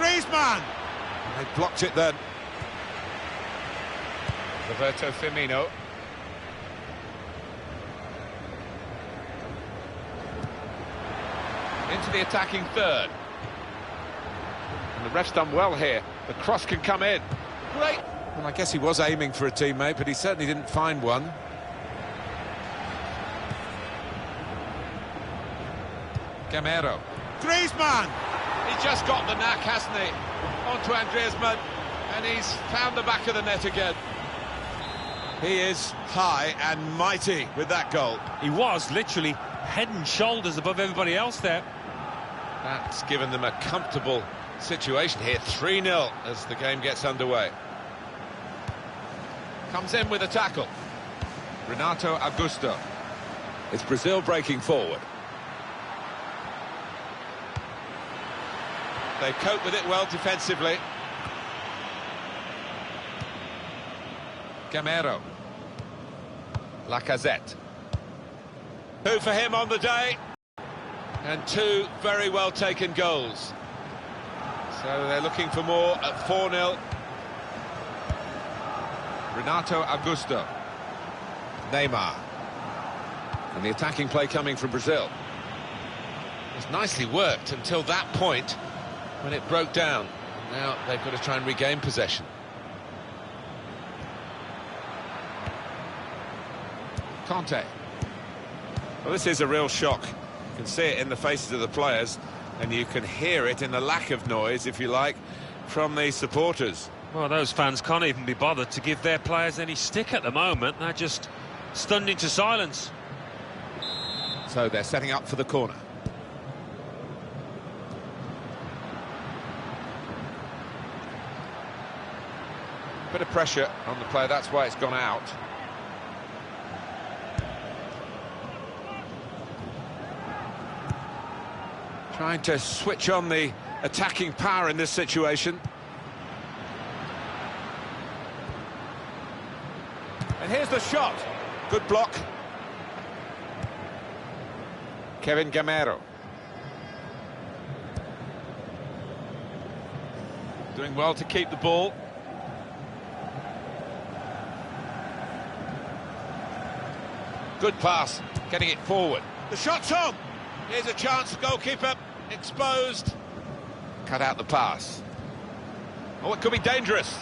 Griezmann! They blocked it then. Roberto Firmino. Into the attacking third. And the ref's done well here. The cross can come in. Great! Well, I guess he was aiming for a teammate, but he certainly didn't find one. Gamero. Griezmann! He's just got the knack, hasn't he? On to Andreas Mudd, and he's found the back of the net again. He is high and mighty with that goal. He was literally head and shoulders above everybody else there. That's given them a comfortable situation here. 3-0 as the game gets underway. Comes in with a tackle. Renato Augusto. It's Brazil breaking forward. They cope with it well defensively. Gamero. Lacazette. Two for him on the day. And two very well taken goals. So they're looking for more at 4-0. Renato Augusto. Neymar. And the attacking play coming from Brazil. It was nicely worked until that point when it broke down. Now they've got to try and regain possession. Conte. Well, this is a real shock. You can see it in the faces of the players, and you can hear it in the lack of noise, if you like, from the supporters. Well, those fans can't even be bothered to give their players any stick at the moment. They're just stunned into silence. So they're setting up for the corner. Bit of pressure on the player, that's why it's gone out. Trying to switch on the attacking power in this situation. And here's the shot. Good block. Kevin Gamero. Doing well to keep the ball. Good pass, getting it forward. The shot's on! Here's a chance, goalkeeper exposed. Cut out the pass. Oh, it could be dangerous.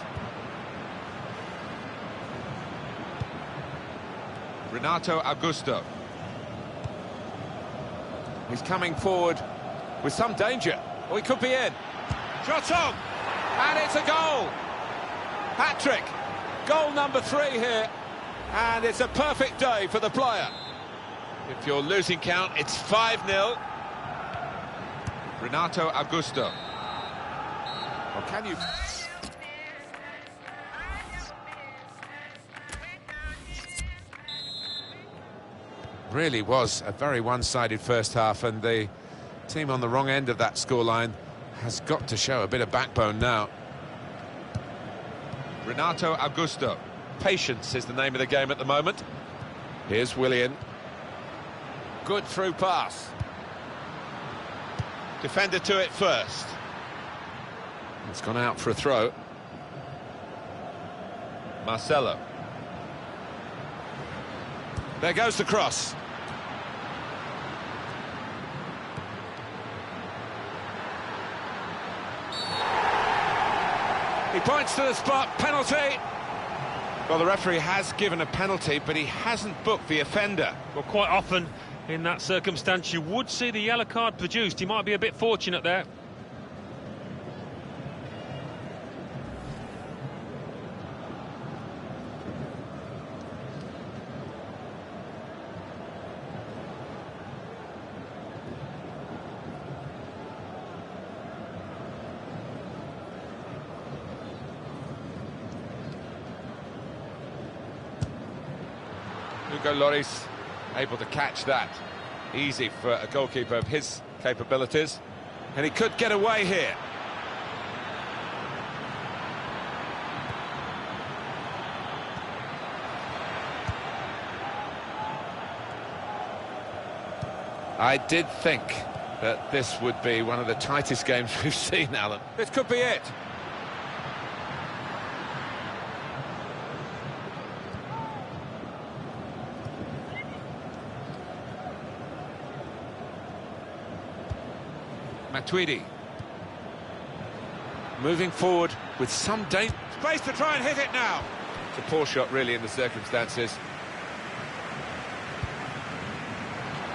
Renato Augusto. He's coming forward with some danger. Oh, he could be in. Shot on! And it's a goal! Hat-trick. Goal number 3 here. And it's a perfect day for the player. If you're losing count, it's 5-0. Renato Augusto. Well, can you... Really was a very one-sided first half, and the team on the wrong end of that scoreline has got to show a bit of backbone now. Renato Augusto. Patience is the name of the game at the moment. Here's Willian. Good through pass. Defender to it first. It's gone out for a throw. Marcelo. There goes the cross. He points to the spot, penalty. Well, the referee has given a penalty, but he hasn't booked the offender. Well, quite often in that circumstance you would see the yellow card produced. He might be a bit fortunate there. Hugo Lloris able to catch that. Easy for a goalkeeper of his capabilities. And he could get away here. I did think that this would be one of the tightest games we've seen, Alan. This could be it. Matuidi. Moving forward with some danger. Space to try and hit it now. It's a poor shot, really, in the circumstances.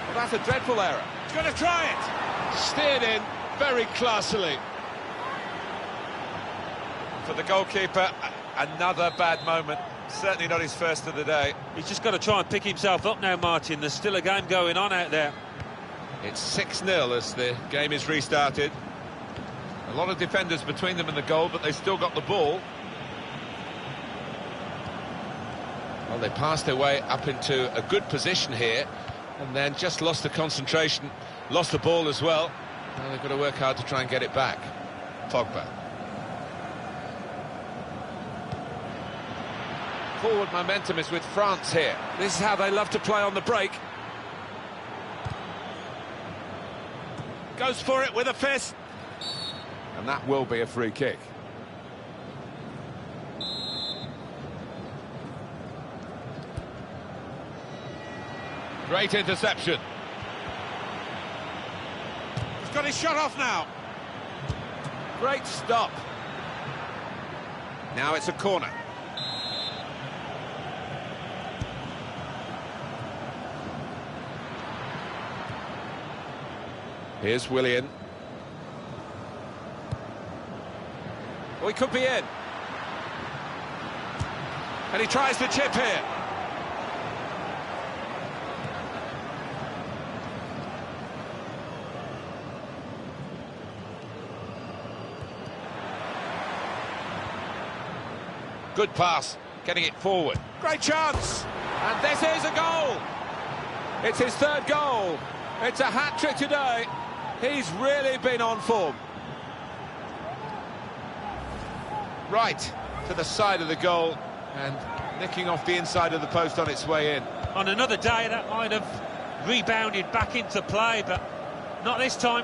Well, that's a dreadful error. He's going to try it. Steered in very classily. For the goalkeeper, another bad moment. Certainly not his first of the day. He's just got to try and pick himself up now, Martin. There's still a game going on out there. It's 6-0 as the game is restarted. A lot of defenders between them and the goal, but they still got the ball. Well, they passed their way up into a good position here, and then just lost the concentration, lost the ball as well. Now they've got to work hard to try and get it back. Pogba. Forward momentum is with France here. This is how they love to play on the break. Goes for it with a fist. And that will be a free kick. Great interception. He's got his shot off now. Great stop. Now it's a corner. Here's Willian. Well, he could be in. And he tries to chip here. Good pass, getting it forward. Great chance. And this is a goal. It's his third goal. It's a hat-trick today. He's really been on form. Right to the side of the goal and nicking off the inside of the post on its way in. On another day, that might have rebounded back into play, but not this time.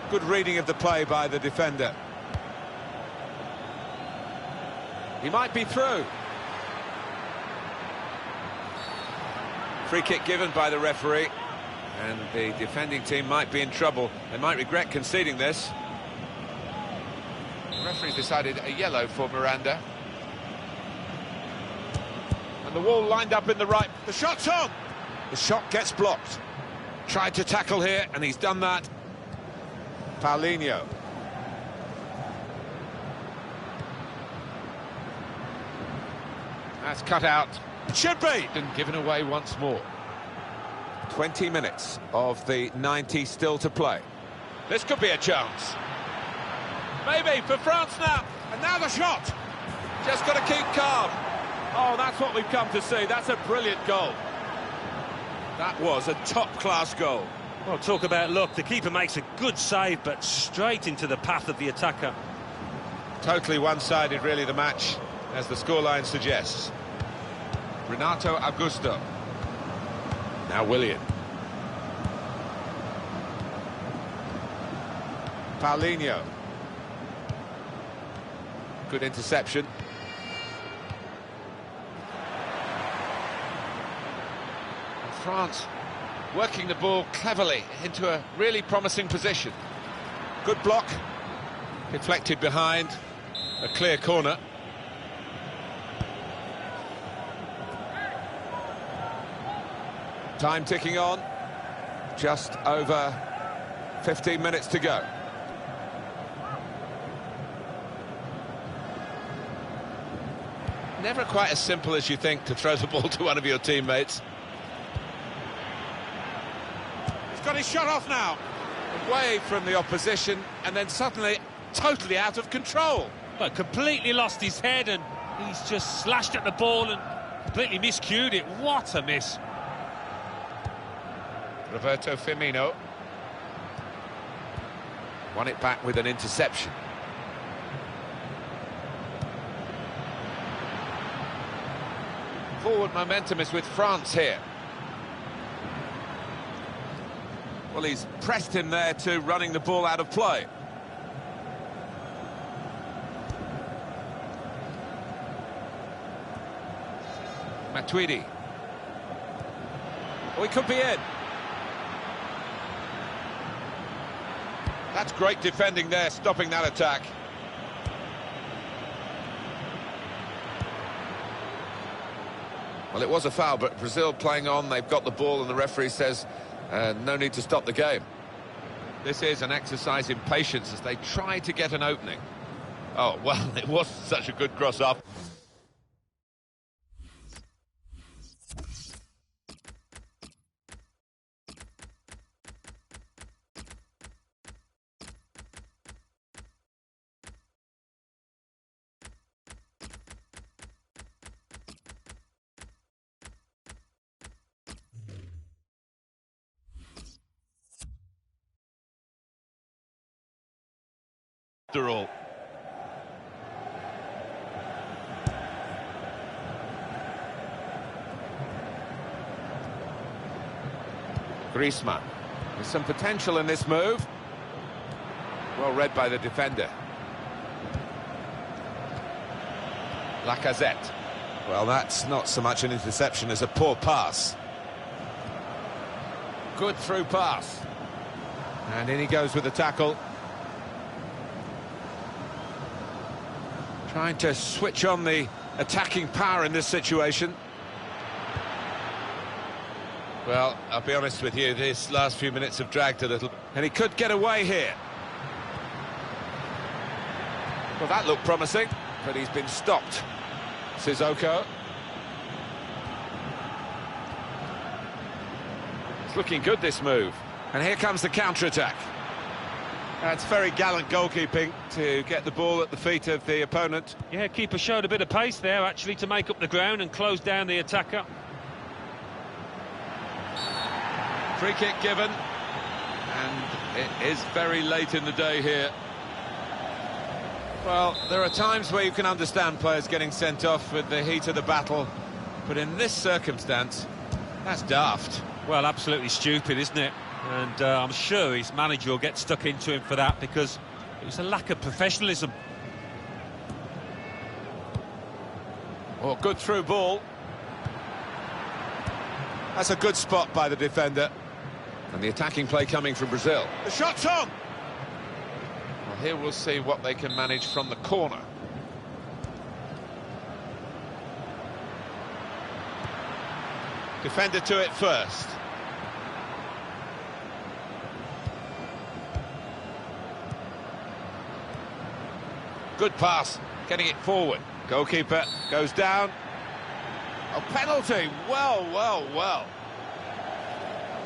Good reading of the play by the defender. He might be through. Free kick given by the referee, and the defending team might be in trouble. They might regret conceding this. The referee's decided a yellow for Miranda. And the wall lined up in the right. The shot's on. The shot gets blocked. Tried to tackle here, and he's done that. Paulinho. That's cut out. It should be. And given away once more. 20 minutes of the 90 still to play. This could be a chance. Maybe for France now. And now the shot. Just got to keep calm. Oh, that's what we've come to see. That's a brilliant goal. That was a top-class goal. Well, talk about luck. The keeper makes a good save, but straight into the path of the attacker. Totally one-sided, really, the match, as the scoreline suggests. Renato Augusto. Now Willian. Paulinho. Good interception. And France working the ball cleverly into a really promising position. Good block. Deflected behind. A clear corner. Time ticking on. Just over 15 minutes to go. Never quite as simple as you think to throw the ball to one of your teammates. He's got his shot off now. Away from the opposition, and then suddenly totally out of control. But completely lost his head, and he's just slashed at the ball and completely miscued it. What a miss. Roberto Firmino won it back with an interception. Forward momentum is with France here. Well, he's pressed him there to running the ball out of play. Matuidi. Oh, he could be in. That's great defending there, stopping that attack. Well, it was a foul, but Brazil playing on, they've got the ball, and the referee says no need to stop the game. This is an exercise in patience as they try to get an opening. Oh, well, it wasn't such a good cross-off. After all. Griezmann. There's some potential in this move. Well read by the defender. Lacazette. Well, that's not so much an interception as a poor pass. Good through pass. And in he goes with the tackle. Trying to switch on the attacking power in this situation. Well, I'll be honest with you, this last few minutes have dragged a little. And he could get away here. Well, that looked promising, but he's been stopped. Sissoko. It's looking good, this move. And here comes the counter-attack. That's very gallant goalkeeping to get the ball at the feet of the opponent. Yeah, keeper showed a bit of pace there, actually, to make up the ground and close down the attacker. Free kick given, and it is very late in the day here. Well, there are times where you can understand players getting sent off with the heat of the battle, but in this circumstance, that's daft. Well, absolutely stupid, isn't it? And I'm sure his manager will get stuck into him for that, because it was a lack of professionalism. Oh, good through ball. That's a good spot by the defender. And the attacking play coming from Brazil. The shot's on! Well, here we'll see what they can manage from the corner. Defender to it first. Good pass, getting it forward. Goalkeeper goes down. A penalty, well.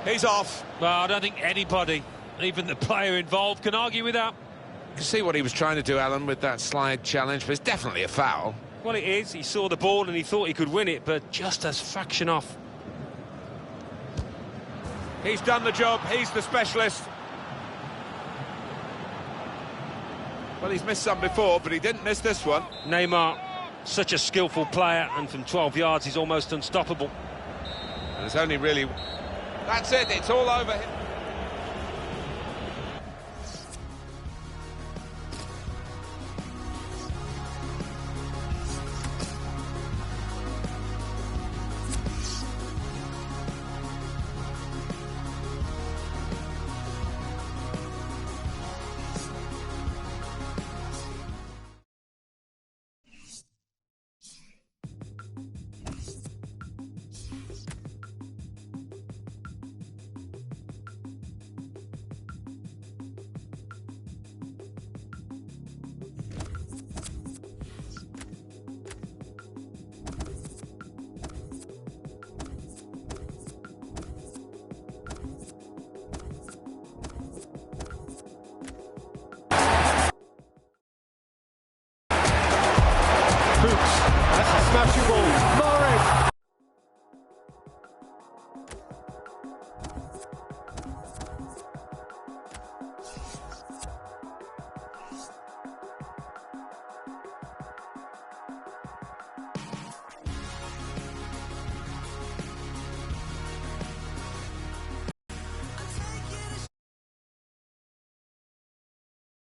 He's off. Well, I don't think anybody, even the player involved, can argue with that. You can see what he was trying to do, Alan, with that slide challenge, but it's definitely a foul. Well, it is. He saw the ball and he thought he could win it, but just a fraction off. He's done the job. He's the specialist. Well, he's missed some before, but he didn't miss this one. Neymar, such a skillful player, and from 12 yards he's almost unstoppable. And it's only really... That's it, it's all over him.